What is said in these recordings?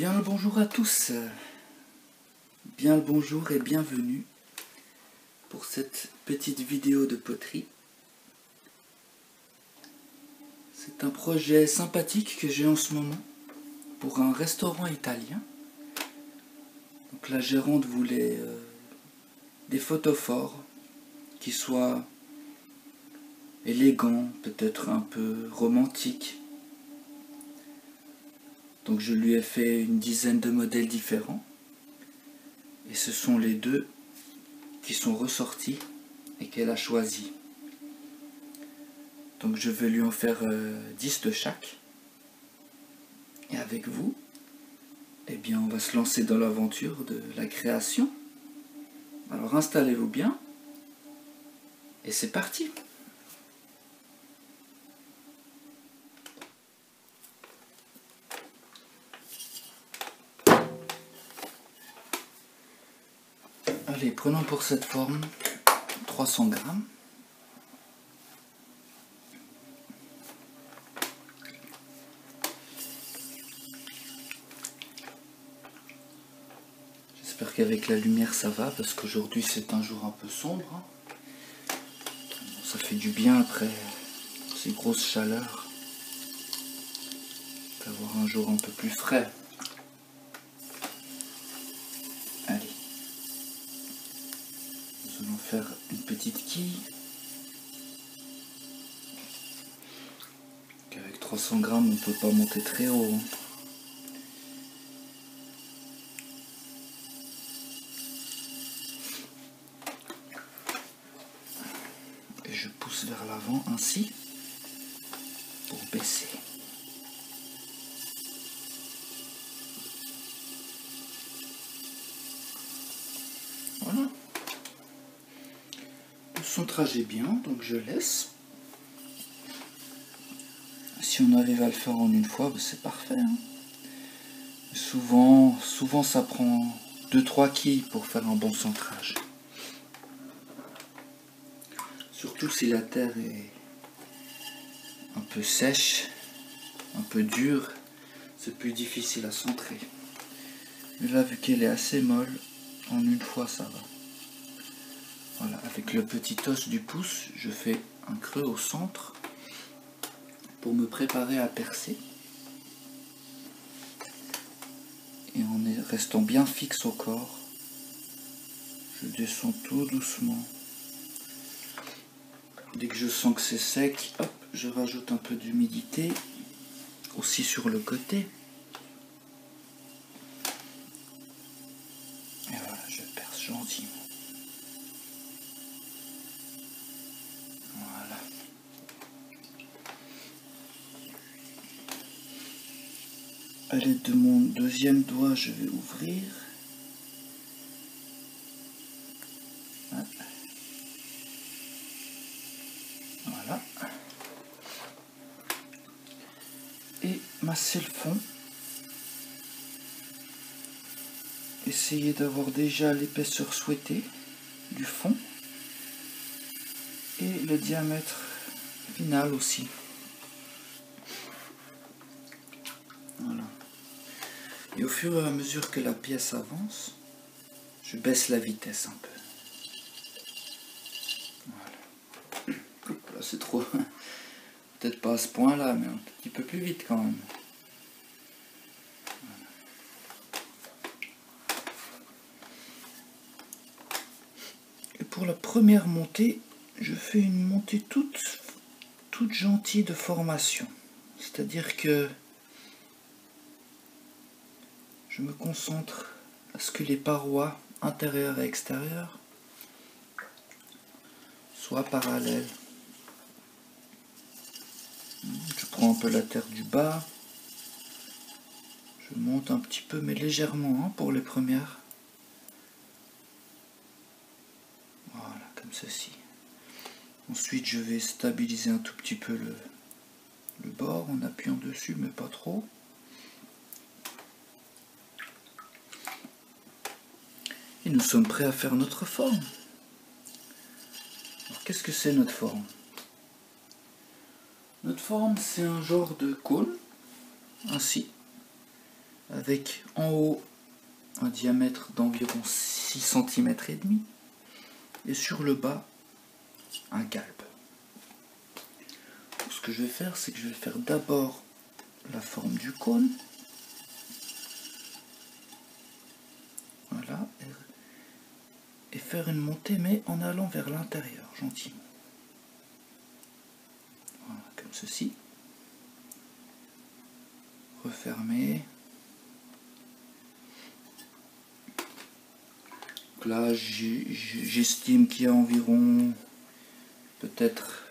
Bien le bonjour à tous, bien le bonjour et bienvenue pour cette petite vidéo de poterie. C'est un projet sympathique que j'ai en ce moment pour un restaurant italien. Donc la gérante voulait des photophores qui soient élégants, peut-être un peu romantiques. Donc je lui ai fait une dizaine de modèles différents. Et ce sont les deux qui sont ressortis et qu'elle a choisi. Donc je vais lui en faire 10 de chaque. Et avec vous, eh bien on va se lancer dans l'aventure de la création. Alors installez-vous bien. Et c'est parti. Allez, prenons pour cette forme 300 grammes. J'espère qu'avec la lumière ça va, parce qu'aujourd'hui c'est un jour un peu sombre. Ça fait du bien après ces grosses chaleurs d'avoir un jour un peu plus frais. Allez, nous allons faire une petite quille. Avec 300 grammes on ne peut pas monter très haut. Et je pousse vers l'avant ainsi pour baisser. Voilà. Le centrage est bien, donc je laisse. Si on arrive à le faire en une fois, c'est parfait. Hein. Souvent ça prend 2-3 quilles pour faire un bon centrage. Surtout si la terre est un peu sèche, un peu dure, c'est plus difficile à centrer. Mais là, vu qu'elle est assez molle, en une fois ça va. Voilà, avec le petit os du pouce, je fais un creux au centre pour me préparer à percer. Et en restant bien fixe au corps, je descends tout doucement. Dès que je sens que c'est sec, hop, je rajoute un peu d'humidité, aussi sur le côté. Et voilà, je perce gentiment. Voilà. À l'aide de mon deuxième doigt, je vais ouvrir. Voilà. Et masser le fond. Essayez d'avoir déjà l'épaisseur souhaitée du fond. Et le diamètre final aussi. Voilà. Et au fur et à mesure que la pièce avance, je baisse la vitesse un peu. Voilà. Là c'est trop. Peut-être pas à ce point là, mais un petit peu plus vite quand même. Voilà. Et pour la première montée, je fais une montée toute gentille de formation. C'est-à-dire que je me concentre à ce que les parois intérieures et extérieures soient parallèles. Je prends un peu la terre du bas. Je monte un petit peu, mais légèrement, hein, pour les premières. Voilà, comme ceci. Ensuite, je vais stabiliser un tout petit peu le bord en appuyant dessus, mais pas trop. Et nous sommes prêts à faire notre forme. Alors, qu'est-ce que c'est notre forme? Notre forme, c'est un genre de cône, ainsi. avec en haut un diamètre d'environ 6 cm et demi et sur le bas un galbe. Donc, ce que je vais faire, c'est que je vais faire d'abord la forme du cône. Voilà, et faire une montée mais en allant vers l'intérieur gentiment. Voilà, comme ceci. Refermer. Donc là, j'estime qu'il y a environ peut-être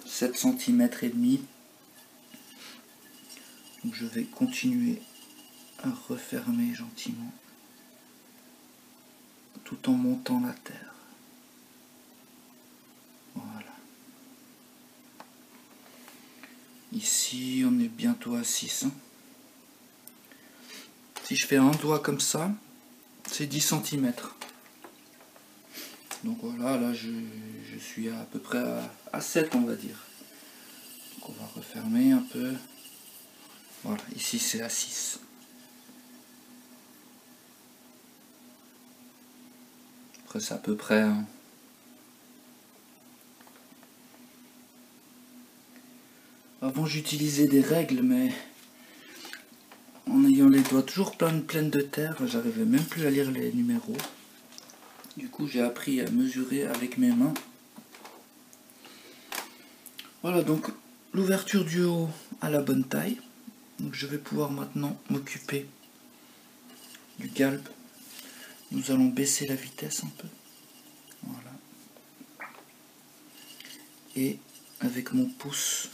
7 cm et demi. Donc je vais continuer à refermer gentiment tout en montant la terre. Voilà. Ici, on est bientôt à 6. Si je fais un doigt comme ça, c'est 10 cm. Donc voilà, là je suis à peu près à 7, on va dire. Donc on va refermer un peu. Voilà, ici c'est à 6. Après c'est à peu près. Hein. Avant j'utilisais des règles, mais en ayant les doigts toujours pleines de terre, j'arrivais même plus à lire les numéros. Du coup j'ai appris à mesurer avec mes mains. Voilà, donc l'ouverture du haut à la bonne taille. Donc je vais pouvoir maintenant m'occuper du galbe. Nous allons baisser la vitesse un peu. Voilà. Et avec mon pouce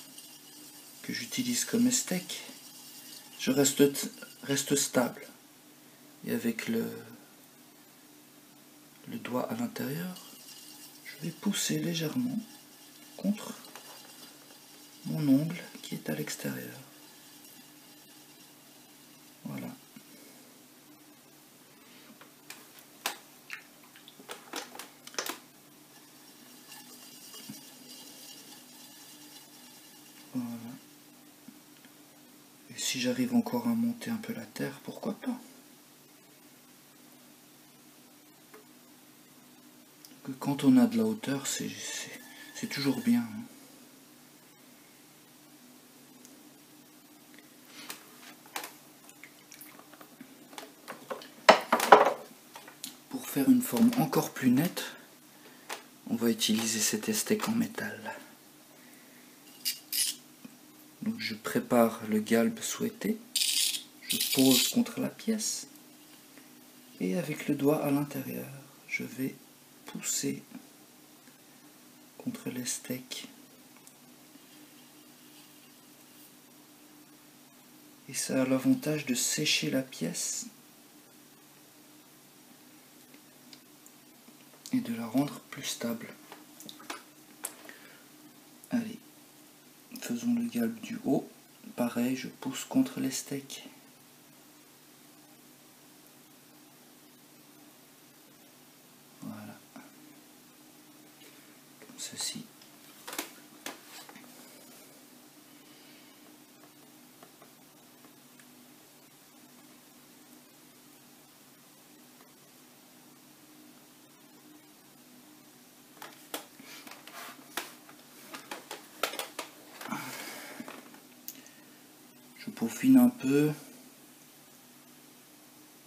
que j'utilise comme steak, je reste stable. Et avec le doigt à l'intérieur, je vais pousser légèrement contre mon ongle qui est à l'extérieur. Voilà. Voilà. Et si j'arrive encore à monter un peu la terre, pourquoi pas? Que quand on a de la hauteur, c'est toujours bien. Pour faire une forme encore plus nette, on va utiliser cet steak en métal. Donc je prépare le galbe souhaité, je pose contre la pièce et avec le doigt à l'intérieur, je vais pousser contre les steaks. Et ça a l'avantage de sécher la pièce et de la rendre plus stable. Allez, faisons le galbe du haut. Pareil, je pousse contre les steaks. Voilà. Comme ceci. Je peaufine un peu.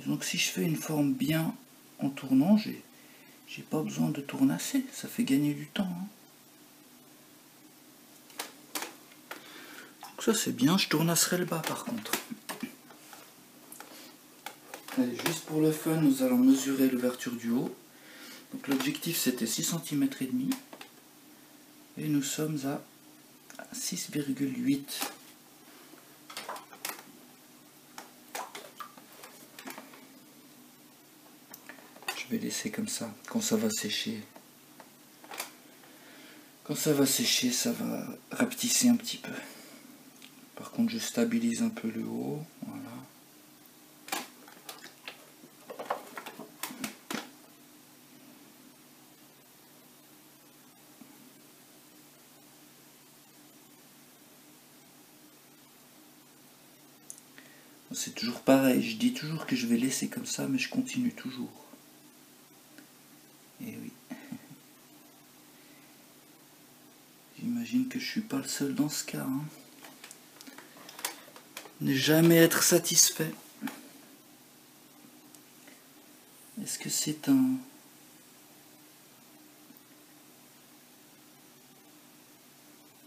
Donc si je fais une forme bien en tournant, j'ai pas besoin de tournasser, ça fait gagner du temps. Hein. Donc ça c'est bien, je tournasserai le bas par contre. Allez, juste pour le fun, nous allons mesurer l'ouverture du haut. Donc l'objectif c'était 6 cm et demi. Et nous sommes à 6,8. Je vais laisser comme ça. Quand ça va sécher, ça va rapetisser un petit peu. Par contre, je stabilise un peu le haut. Voilà. C'est toujours pareil, je dis toujours que je vais laisser comme ça, mais je continue toujours. Et oui. J'imagine que je suis pas le seul dans ce cas. Hein. Ne jamais être satisfait. Est-ce que c'est un...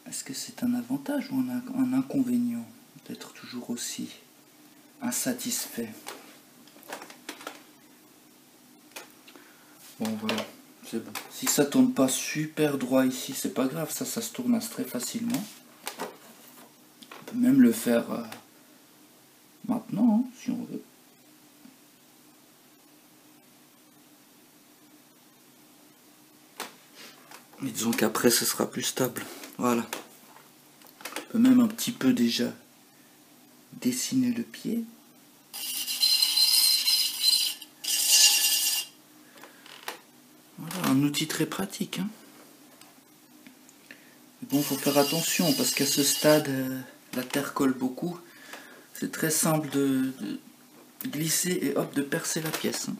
Est-ce que c'est un avantage ou un inconvénient d'être toujours aussi insatisfait? Bon voilà, c'est bon. Si ça tourne pas super droit ici, c'est pas grave, ça se tourne très facilement. On peut même le faire maintenant, hein, si on veut. Mais disons qu'après, ce sera plus stable. Voilà. On peut même un petit peu déjà dessiner le pied. Voilà, un outil très pratique. Hein. Mais bon, faut faire attention parce qu'à ce stade, la terre colle beaucoup. C'est très simple de glisser et hop, de percer la pièce. Hein.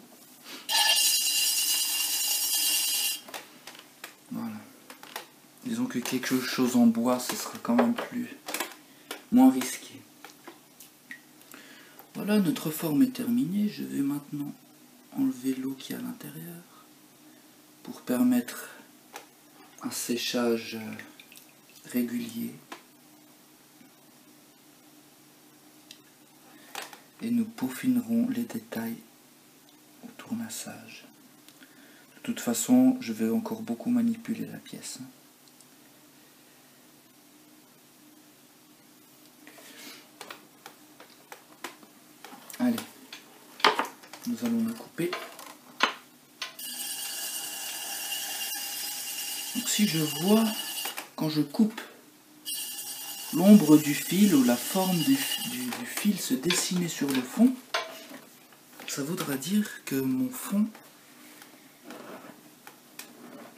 Voilà. Disons que quelque chose en bois, ce sera quand même moins risqué. Voilà, notre forme est terminée. Je vais maintenant enlever l'eau qui est à l'intérieur pour permettre un séchage régulier. Et nous peaufinerons les détails au tournassage. De toute façon, je vais encore beaucoup manipuler la pièce. Allez, nous allons la couper. Donc si je vois, quand je coupe, l'ombre du fil ou la forme du fil se dessiner sur le fond, ça voudra dire que mon fond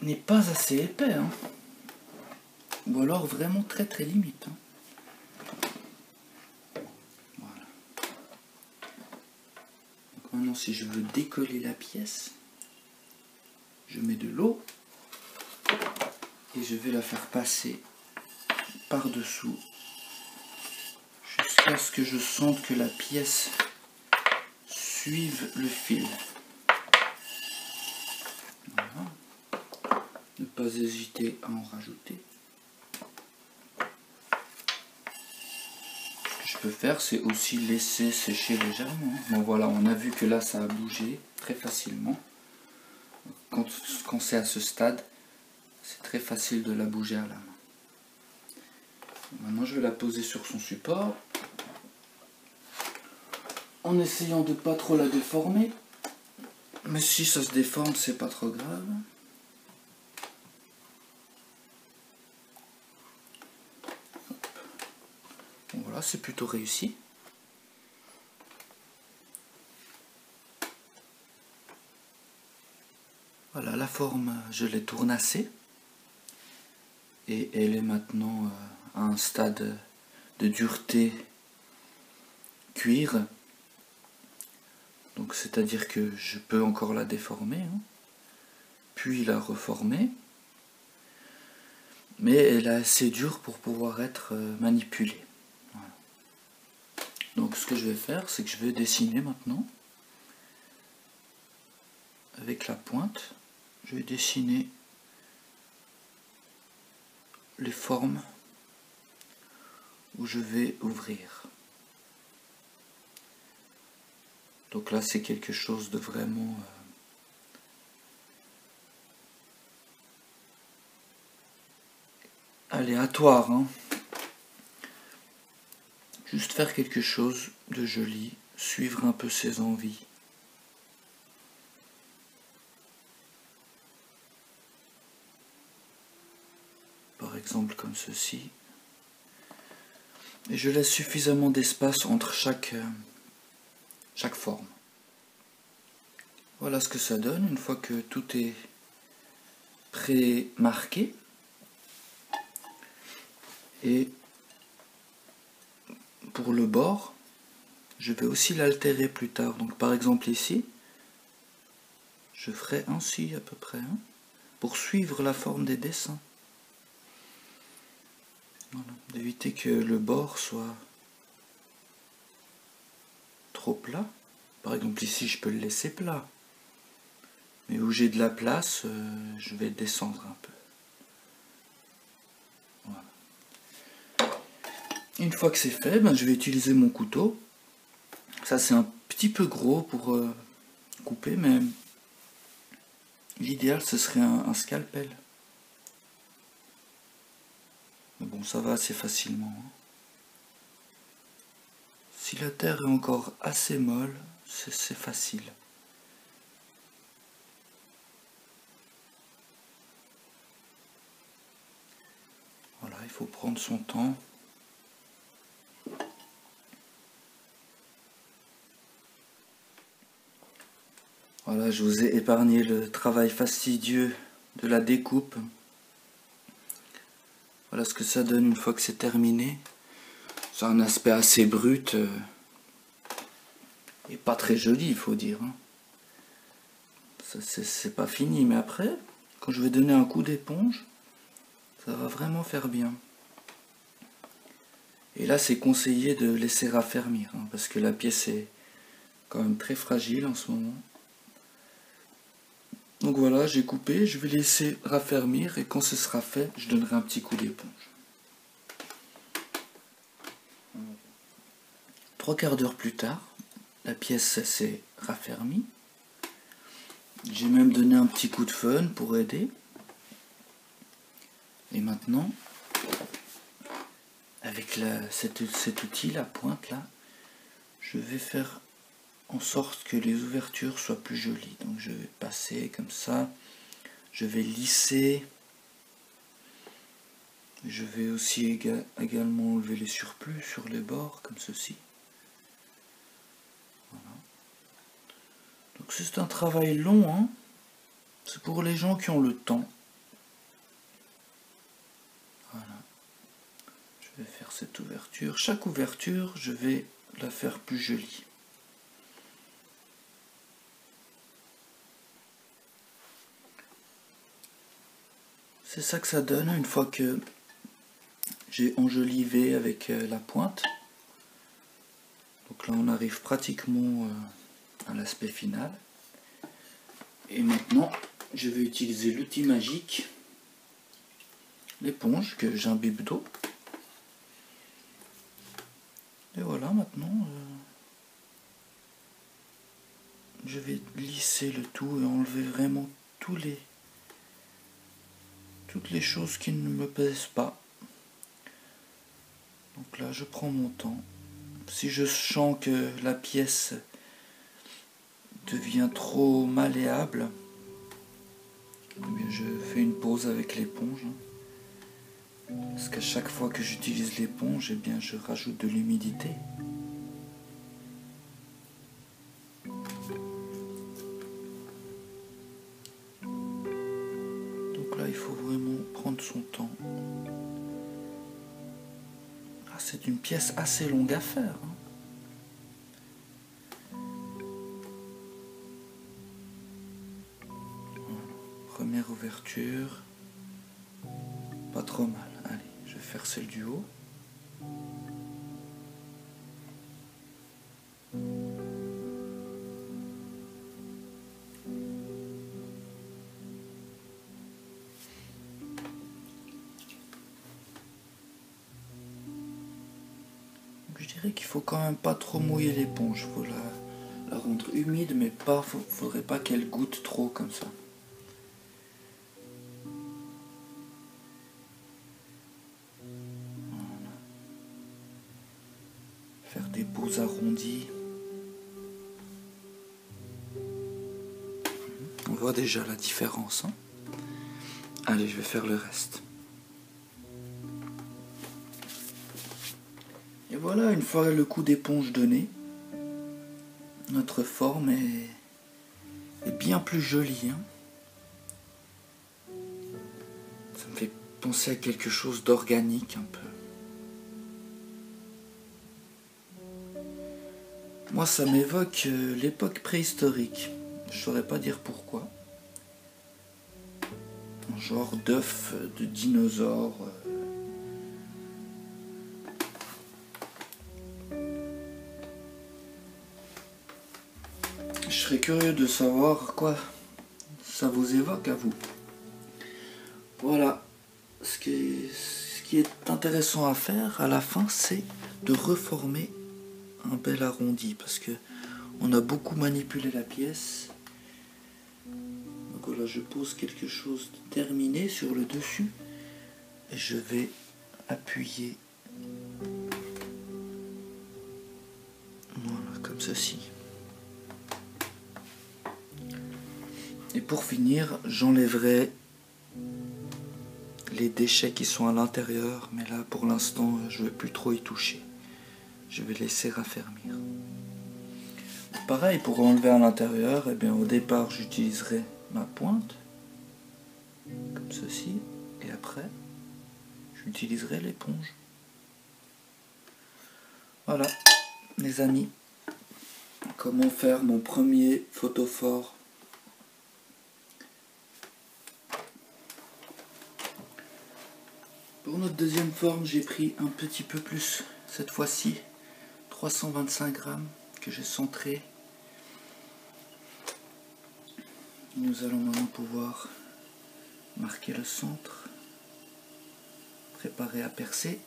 n'est pas assez épais. Hein. Ou alors vraiment très très limite. Hein. Voilà. Donc maintenant si je veux décoller la pièce, je mets de l'eau et je vais la faire passer par-dessous jusqu'à ce que je sente que la pièce suive le fil. Voilà. Ne pas hésiter à en rajouter. Ce que je peux faire, c'est aussi laisser sécher légèrement. Bon voilà, on a vu que là ça a bougé très facilement. Quand c'est à ce stade, c'est très facile de la bouger à la main. Maintenant je vais la poser sur son support en essayant de pas trop la déformer, mais si ça se déforme c'est pas trop grave. Bon, voilà, c'est plutôt réussi. Voilà, la forme je l'ai tournassée et elle est maintenant à un stade de dureté cuir. Donc c'est-à-dire que je peux encore la déformer, hein, puis la reformer, mais elle est assez dure pour pouvoir être manipulée. Voilà. Donc ce que je vais faire, c'est que je vais dessiner maintenant, avec la pointe, je vais dessiner les formes où je vais ouvrir. Donc là c'est quelque chose de vraiment aléatoire, hein. Juste faire quelque chose de joli, suivre un peu ses envies. Par exemple comme ceci. Et je laisse suffisamment d'espace entre chaque forme. Voilà ce que ça donne une fois que tout est pré-marqué. Et pour le bord, je vais aussi l'altérer plus tard. Donc par exemple ici, je ferai ainsi à peu près, hein, pour suivre la forme des dessins. Voilà, d'éviter que le bord soit trop plat. Par exemple ici, je peux le laisser plat. Mais où j'ai de la place, je vais descendre un peu. Voilà. Une fois que c'est fait, ben, je vais utiliser mon couteau. Ça c'est un petit peu gros pour couper, mais l'idéal ce serait un scalpel. Mais bon, ça va assez facilement. Si la terre est encore assez molle, c'est facile. Voilà, il faut prendre son temps. Voilà, je vous ai épargné le travail fastidieux de la découpe. Voilà ce que ça donne une fois que c'est terminé. C'est un aspect assez brut et pas très joli, il faut dire. C'est pas fini, mais après, quand je vais donner un coup d'éponge, ça va vraiment faire bien. Et là, c'est conseillé de laisser raffermir, hein, parce que la pièce est quand même très fragile en ce moment. Donc voilà, j'ai coupé, je vais laisser raffermir et quand ce sera fait, je donnerai un petit coup d'éponge. 3/4 d'heure plus tard, la pièce s'est raffermie. J'ai même donné un petit coup de fun pour aider. Et maintenant, avec cet outil, la pointe là, je vais faire en sorte que les ouvertures soient plus jolies. Donc je vais passer comme ça, je vais lisser. Je vais aussi également enlever les surplus sur les bords, comme ceci. Voilà. Donc c'est un travail long, hein. C'est pour les gens qui ont le temps. Voilà. Je vais faire cette ouverture. Chaque ouverture, je vais la faire plus jolie. C'est ça que ça donne une fois que j'ai enjolivé avec la pointe. Donc là on arrive pratiquement à l'aspect final. Et maintenant je vais utiliser l'outil magique, l'éponge que j'imbibe d'eau. Et voilà, maintenant je vais lisser le tout et enlever vraiment toutes les choses qui ne me plaisent pas. Donc là je prends mon temps. Si je sens que la pièce devient trop malléable, eh bien je fais une pause avec l'éponge. Parce qu'à chaque fois que j'utilise l'éponge, eh bien je rajoute de l'humidité. Donc là il faut vraiment prendre son temps. Ah, c'est une pièce assez longue à faire, hein. Première ouverture, pas trop mal. Allez, je vais faire celle du haut. Donc, je dirais qu'il faut quand même pas trop mouiller l'éponge. Il faut la rendre humide, mais pas, faudrait pas qu'elle goûte trop comme ça. Faire des beaux arrondis. On voit déjà la différence, hein. Allez, je vais faire le reste. Et voilà, une fois le coup d'éponge donné, notre forme est bien plus jolie, hein. Ça me fait penser à quelque chose d'organique un peu. Moi, ça m'évoque l'époque préhistorique. Je saurais pas dire pourquoi. Un genre d'œuf de dinosaure. Je serais curieux de savoir quoi ça vous évoque à vous. Voilà. Ce qui est intéressant à faire à la fin, c'est de reformer un bel arrondi. Parce que on a beaucoup manipulé la pièce. Donc voilà, je pose quelque chose de terminé sur le dessus. Et je vais appuyer. Voilà, comme ceci. Et pour finir, j'enlèverai les déchets qui sont à l'intérieur. Mais là, pour l'instant, je ne vais plus trop y toucher. Je vais laisser raffermir. Pareil, pour enlever à l'intérieur, eh bien, au départ, j'utiliserai ma pointe. Comme ceci. Et après, j'utiliserai l'éponge. Voilà, les amis. Comment faire mon premier photophore. Pour notre deuxième forme, j'ai pris un petit peu plus, cette fois-ci, 325 grammes que j'ai centré. Nous allons maintenant pouvoir marquer le centre, préparer à percer.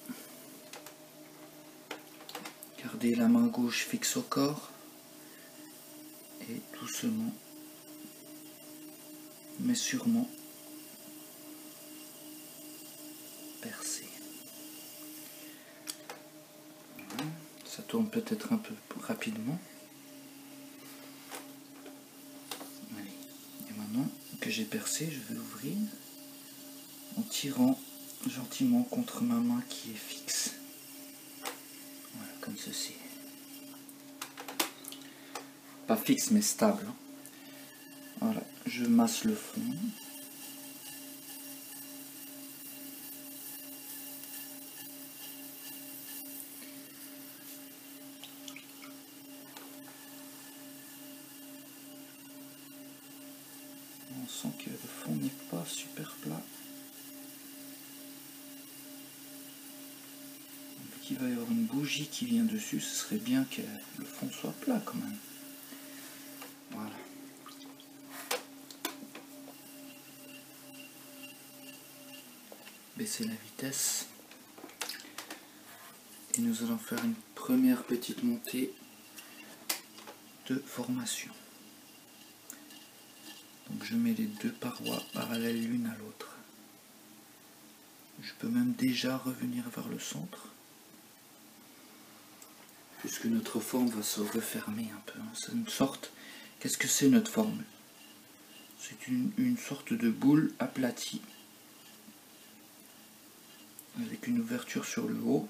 Garder la main gauche fixe au corps et doucement, mais sûrement, percer. Voilà. Ça tourne peut-être un peu rapidement. Allez. Et maintenant que j'ai percé, je vais ouvrir en tirant gentiment contre ma main qui est fixe. Voilà, comme ceci. Pas fixe mais stable. Voilà, je masse le fond. On sent que le fond n'est pas super plat. Vu qu'il va y avoir une bougie qui vient dessus, ce serait bien que le fond soit plat quand même. Voilà. Baisser la vitesse. Et nous allons faire une première petite montée de formation. Donc je mets les deux parois parallèles l'une à l'autre. Je peux même déjà revenir vers le centre. Puisque notre forme va se refermer un peu. C'est une sorte... Qu'est-ce que c'est notre forme? C'est une sorte de boule aplatie. Avec une ouverture sur le haut.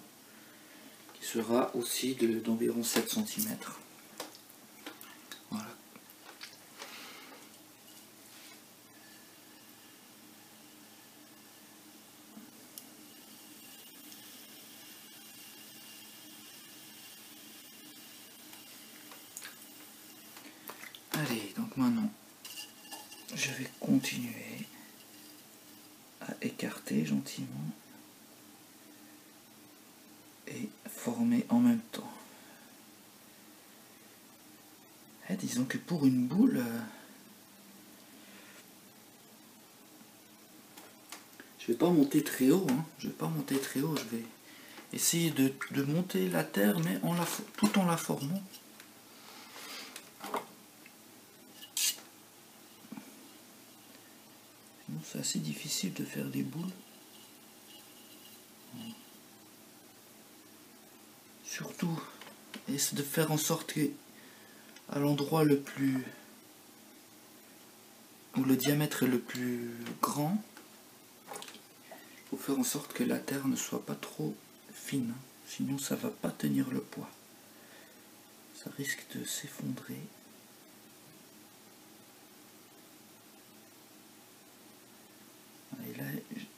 Qui sera aussi d'environ 7 cm. Voilà. Allez, donc maintenant, je vais continuer à écarter gentiment et former en même temps. Et disons que pour une boule, je vais pas monter très haut, hein. Je vais pas monter très haut, je vais essayer de monter la terre, mais tout en la formant. Sinon c'est assez difficile de faire des boules. Surtout, essayer de faire en sorte que à l'endroit le plus où le diamètre est le plus grand, il faut faire en sorte que la terre ne soit pas trop fine, sinon ça va pas tenir le poids. Ça risque de s'effondrer.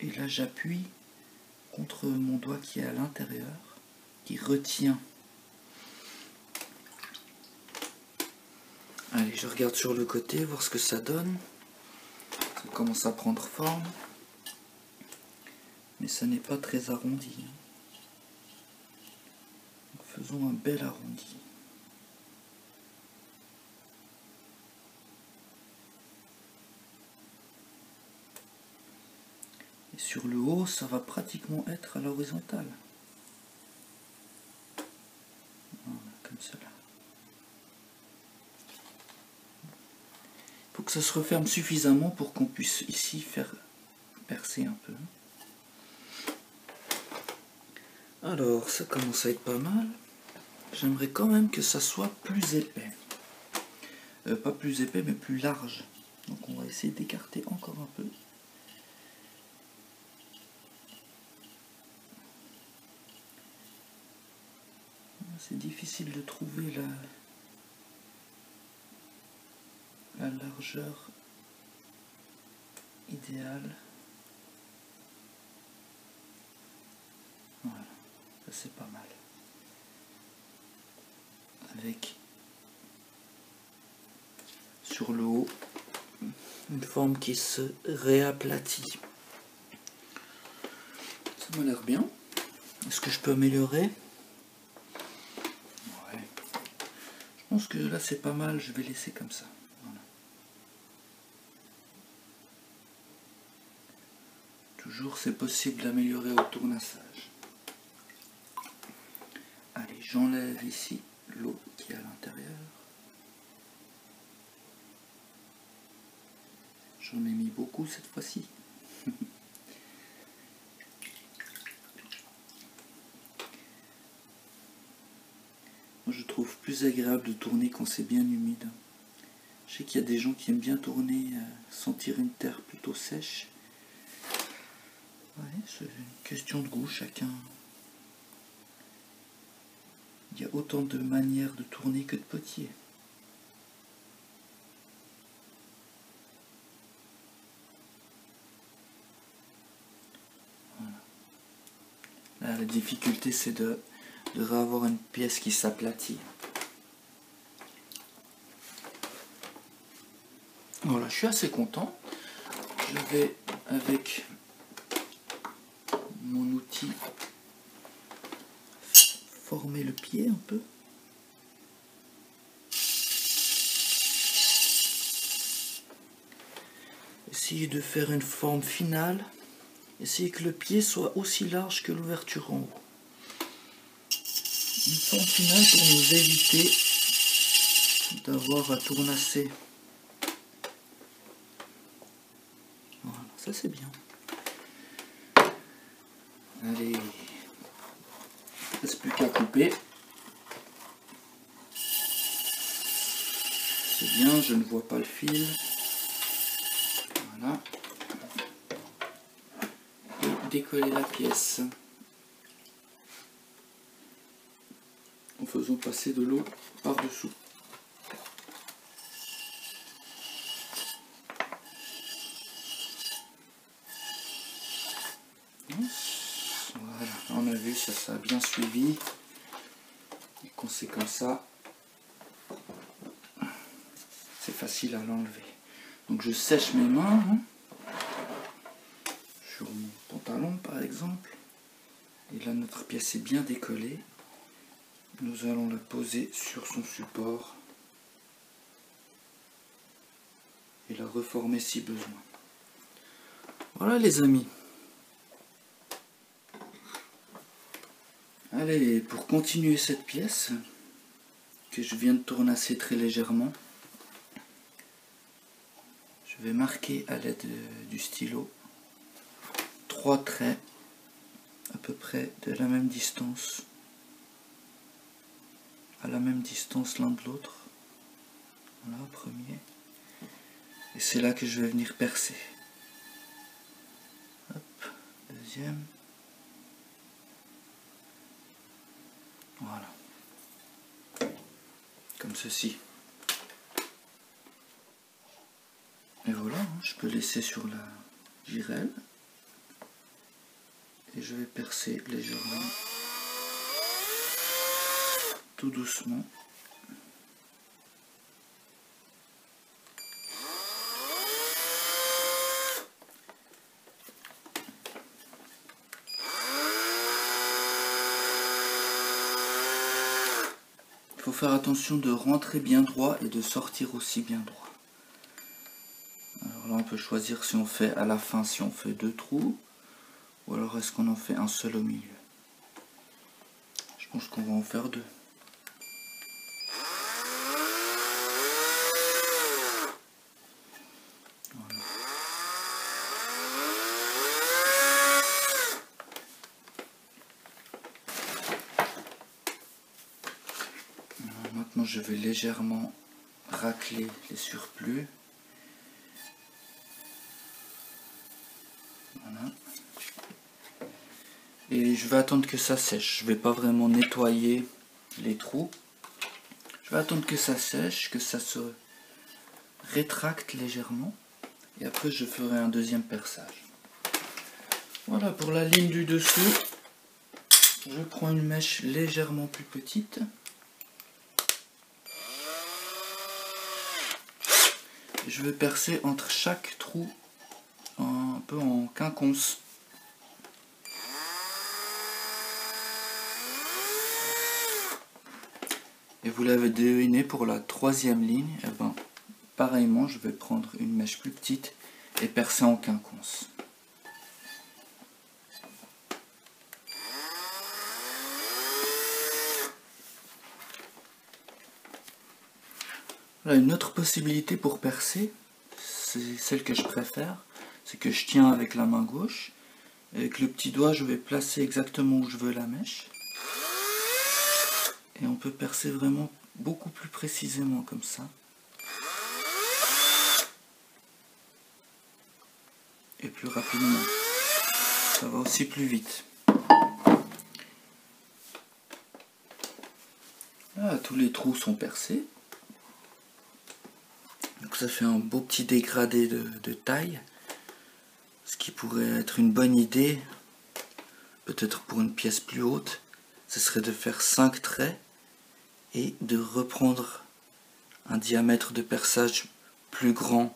Et là j'appuie contre mon doigt qui est à l'intérieur, qui retient Allez, je regarde sur le côté, voir ce que ça donne. Ça commence à prendre forme. Mais ça n'est pas très arrondi. Faisons un bel arrondi. Et sur le haut, ça va pratiquement être à l'horizontale. Voilà, comme cela. Il faut que ça se referme suffisamment pour qu'on puisse ici faire percer un peu. Alors, ça commence à être pas mal. J'aimerais quand même que ça soit plus épais. Pas plus épais, mais plus large. Donc on va essayer d'écarter encore un peu. C'est difficile de trouver la largeur idéale. Voilà, ça c'est pas mal. Avec sur le haut une forme qui se réaplatit. Ça m'a l'air bien. Est-ce que je peux améliorer? Ouais. Je pense que là c'est pas mal, je vais laisser comme ça. Voilà. Toujours c'est possible d'améliorer au tournassage. Allez, j'enlève ici l'eau qui est à l'intérieur. J'en ai mis beaucoup cette fois-ci. Moi je trouve plus agréable de tourner quand c'est bien humide. Je sais qu'il y a des gens qui aiment bien tourner, sentir une terre plutôt sèche. Ouais, c'est une question de goût, chacun. Il y a autant de manières de tourner que de potier. Voilà. Là, la difficulté, c'est de avoir une pièce qui s'aplatit. Voilà, je suis assez content. Je vais, avec mon outil, former le pied un peu. Essayer de faire une forme finale. Essayer que le pied soit aussi large que l'ouverture en haut. Une forme finale pour nous éviter d'avoir à tournasser. Voilà, ça c'est bien. Allez, il ne reste plus qu'à couper. C'est bien, je ne vois pas le fil. Voilà. Et décoller la pièce en faisant passer de l'eau par-dessous. Voilà, on a vu, ça a bien suivi. Et quand c'est comme ça, c'est facile à l'enlever. Donc je sèche mes mains, hein, sur mon pantalon par exemple. Et là notre pièce est bien décollée. Nous allons la poser sur son support et la reformer si besoin. Voilà les amis. Allez, pour continuer cette pièce, que je viens de tournasser très légèrement, je vais marquer à l'aide du stylo 3 traits à peu près de la même distance, à la même distance l'un de l'autre. Voilà, premier. Et c'est là que je vais venir percer. Hop, deuxième. Voilà. Comme ceci. Et voilà, je peux laisser sur la girelle. Et je vais percer légèrement. Tout doucement. Il faut faire attention de rentrer bien droit et de sortir aussi bien droit. Alors là on peut choisir si on fait à la fin, si on fait 2 trous, ou alors est-ce qu'on en fait un seul au milieu. Je pense qu'on va en faire 2. Voilà. Alors maintenant je vais légèrement racler les surplus. Voilà. Et je vais attendre que ça sèche. Je vais pas vraiment nettoyer les trous. Je vais attendre que ça sèche, que ça se rétracte légèrement. Et après je ferai un deuxième perçage. Voilà pour la ligne du dessous. Je prends une mèche légèrement plus petite. Je vais percer entre chaque trou un peu en quinconce. Et vous l'avez deviné, pour la troisième ligne, eh ben, pareillement, je vais prendre une mèche plus petite et percer en quinconce. Là, une autre possibilité pour percer, c'est celle que je préfère, c'est que je tiens avec la main gauche, et avec le petit doigt, je vais placer exactement où je veux la mèche. Et on peut percer vraiment beaucoup plus précisément comme ça. Et plus rapidement. Ça va aussi plus vite. Là, tous les trous sont percés. Donc ça fait un beau petit dégradé de taille. Ce qui pourrait être une bonne idée, peut-être pour une pièce plus haute, ce serait de faire 5 traits et de reprendre un diamètre de perçage plus grand,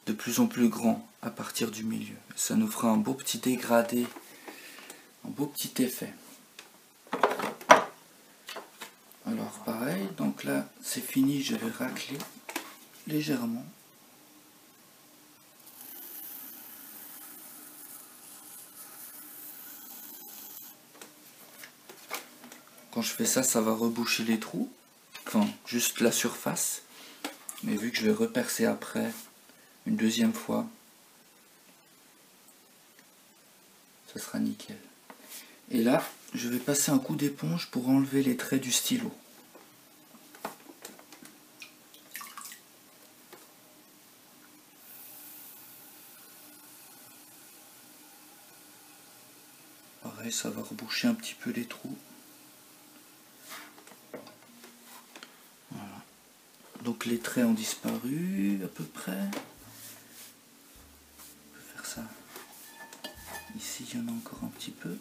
de plus en plus grand à partir du milieu. Ça nous fera un beau petit dégradé, un beau petit effet. Alors pareil, donc là c'est fini, je vais racler légèrement. Quand je fais ça, ça va reboucher les trous, enfin juste la surface, mais vu que je vais repercer après une deuxième fois, ça sera nickel. Et là, je vais passer un coup d'éponge pour enlever les traits du stylo. Pareil, ça va reboucher un petit peu les trous. Voilà. Donc les traits ont disparu à peu près. On peut faire ça. Ici, il y en a encore un petit peu.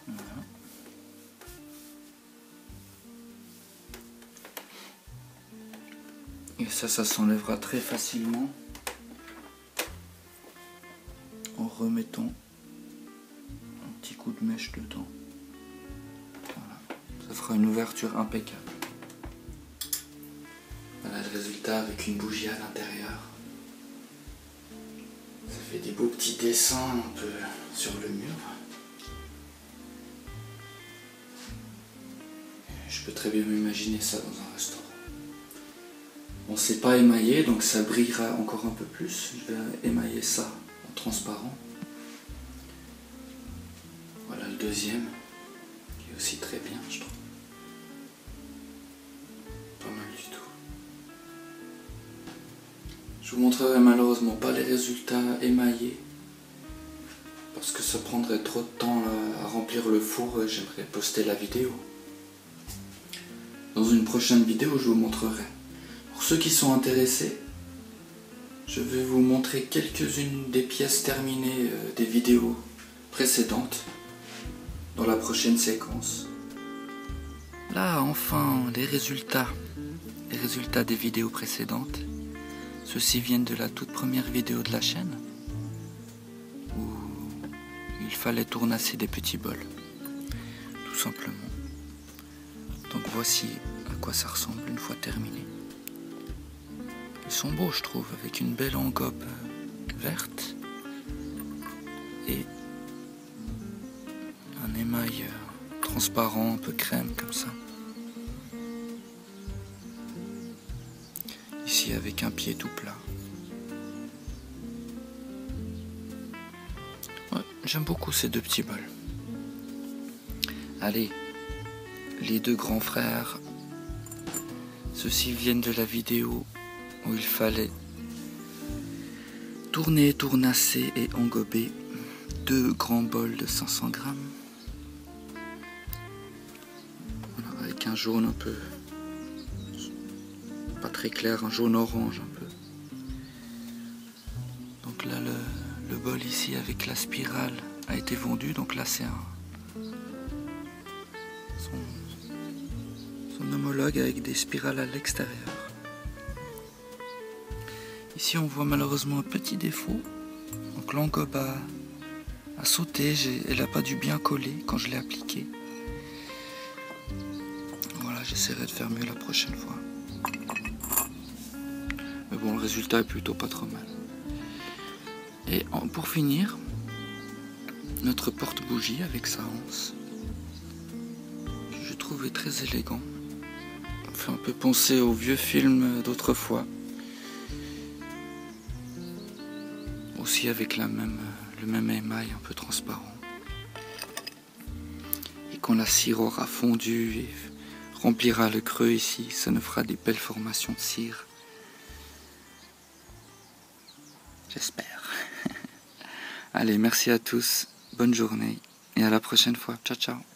Voilà. Et ça s'enlèvera très facilement en remettant un petit coup de mèche dedans. Voilà. Ça fera une ouverture impeccable. Voilà le résultat avec une bougie à l'intérieur. Ça fait des beaux petits dessins un peu sur le mur. Je peux très bien m'imaginer ça dans un restaurant. Bon, c'est pas émaillé, donc ça brillera encore un peu plus. Je vais émailler ça en transparent. Voilà le deuxième, qui est aussi très bien, je trouve. Pas mal du tout. Je vous montrerai malheureusement pas les résultats émaillés, parce que ça prendrait trop de temps à remplir le four et j'aimerais poster la vidéo. Dans une prochaine vidéo, je vous montrerai. Pour ceux qui sont intéressés, je vais vous montrer quelques-unes des pièces terminées des vidéos précédentes dans la prochaine séquence. Là, enfin, les résultats des vidéos précédentes. Ceux-ci viennent de la toute première vidéo de la chaîne, où il il fallait tournasser des petits bols, tout simplement. Donc voici à quoi ça ressemble une fois terminé. Ils sont beaux, je trouve, avec une belle engobe verte et un émail transparent, un peu crème comme ça. Ici avec un pied tout plat. Ouais, j'aime beaucoup ces deux petits bols. Allez, les deux grands frères, ceux-ci viennent de la vidéo où il fallait tourner, tournasser et engober deux grands bols de 500 grammes. Voilà, avec un jaune un peu, pas très clair, un jaune orange un peu. Donc là le bol ici avec la spirale a été vendu, donc là c'est son homologue avec des spirales à l'extérieur. Ici on voit malheureusement un petit défaut, donc l'engobe a sauté, elle n'a pas dû bien coller quand je l'ai appliqué. Voilà, j'essaierai de faire mieux la prochaine fois. Mais bon, le résultat est plutôt pas trop mal. Et pour finir, notre porte-bougie avec sa anse, je trouvais très élégant. Ça fait un peu penser aux vieux films d'autrefois. Aussi avec le même émail un peu transparent. Et quand la cire aura fondu et remplira le creux ici, ça nous fera des belles formations de cire. J'espère. Allez, merci à tous, bonne journée et à la prochaine fois. Ciao, ciao.